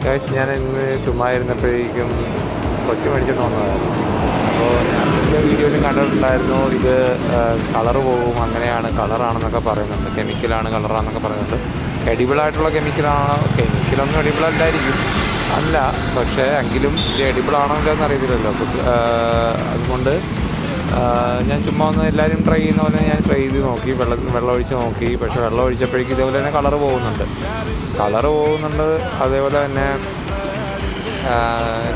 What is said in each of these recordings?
Guys ഞാൻ ഇന്ന് ചുമ്മാ ഇരുന്നപ്പോഴേക്കും കൊച്ചു മേടിച്ചിട്ട് വന്നതായിരുന്നു. അപ്പോൾ ഞാൻ എൻ്റെ വീഡിയോയിലും കണ്ടിട്ടുണ്ടായിരുന്നു ഇത് കളറ് പോകും, അങ്ങനെയാണ് കളറാണെന്നൊക്കെ പറയുന്നുണ്ട്, കെമിക്കലാണ് കളറാണെന്നൊക്കെ പറയുന്നുണ്ട്. എഡിബിളായിട്ടുള്ള കെമിക്കലൊന്നും എഡിബിളല്ലായിരിക്കും, അല്ല, പക്ഷേ എങ്കിലും ഇത് എഡിബിളാണോ ഇല്ലെന്ന് അറിയത്തില്ലല്ലോ. അതുകൊണ്ട് ഞാൻ ചുമ്മാ ഒന്ന് എല്ലാവരും ട്രൈ ചെയ്യുന്ന പോലെ ഞാൻ ട്രൈ ചെയ്ത് നോക്കി, വെള്ളം ഒഴിച്ച് നോക്കി. പക്ഷേ വെള്ളം ഒഴിച്ചപ്പോഴേക്കും ഇതേപോലെ തന്നെ കളറ് പോകുന്നുണ്ട്. അതേപോലെ തന്നെ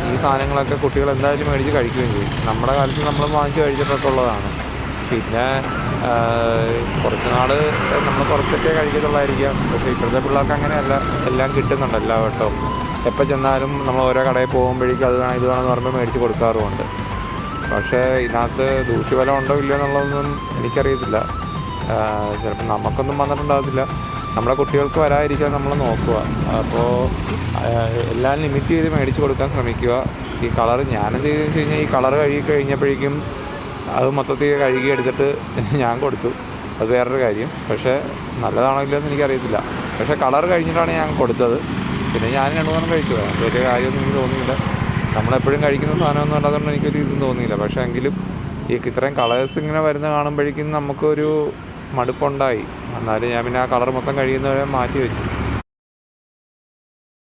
ഈ സാധനങ്ങളൊക്കെ കുട്ടികൾ എന്തായാലും മേടിച്ച് കഴിക്കുകയും ചെയ്യും. നമ്മുടെ കാലത്ത് നമ്മൾ വാങ്ങിച്ച് കഴിച്ചിട്ടൊക്കെ ഉള്ളതാണ്. പിന്നെ കുറച്ച് നാൾ നമ്മൾ കുറച്ചൊക്കെ കഴിക്കത്തുള്ളായിരിക്കാം. പക്ഷേ ഇപ്പോഴത്തെ പിള്ളേർക്ക് അങ്ങനെയല്ല, എല്ലാം കിട്ടുന്നുണ്ട് എല്ലാ വട്ടവും. എപ്പോൾ ചെന്നാലും നമ്മൾ ഓരോ കടയിൽ പോകുമ്പോഴേക്കും അത് വേണം ഇത് വേണമെന്ന് പറയുമ്പോൾ മേടിച്ച് കൊടുക്കാറുമുണ്ട്. പക്ഷേ ഇതിനകത്ത് ദൂഷ്യഫലം ഉണ്ടോ ഇല്ലയോ എന്നുള്ളതൊന്നും എനിക്കറിയത്തില്ല. ചിലപ്പോൾ നമുക്കൊന്നും വന്നിട്ടുണ്ടാകത്തില്ല, നമ്മുടെ കുട്ടികൾക്ക് വരാതിരിക്കാൻ നമ്മൾ നോക്കുക. അപ്പോൾ എല്ലാം ലിമിറ്റ് ചെയ്ത് മേടിച്ച് കൊടുക്കാൻ ശ്രമിക്കുക. ഈ കളറ് ഞാനെന്ത് ചെയ്തെന്ന് വെച്ച് കഴിഞ്ഞാൽ ഈ കളറ് കഴുകി കഴിഞ്ഞപ്പോഴേക്കും അത് മൊത്തത്തിൽ കഴുകി എടുത്തിട്ട് ഞാൻ കൊടുത്തു. അത് വേറൊരു കാര്യം. പക്ഷേ നല്ലതാണോ ഇല്ലയെന്ന് എനിക്കറിയത്തില്ല. പക്ഷേ കളറ് കഴിഞ്ഞിട്ടാണ് ഞാൻ കൊടുത്തത്. പിന്നെ ഞാൻ 2-3 കഴിച്ചു. വലിയ കാര്യമൊന്നും എനിക്ക് തോന്നിയില്ല. നമ്മളെപ്പോഴും കഴിക്കുന്ന സാധനമൊന്നും ഉണ്ടാകുന്നത് എനിക്കൊരു ഇതും തോന്നിയില്ല. പക്ഷേ എങ്കിലും ഇത്രയും കളേഴ്സ് ഇങ്ങനെ വരുന്ന കാണുമ്പോഴേക്കും നമുക്കൊരു മടുപ്പുണ്ടായി. എന്നാലും ഞാൻ പിന്നെ ആ കളർ മൊത്തം കഴിയുന്നവരെ മാറ്റി വെച്ചു.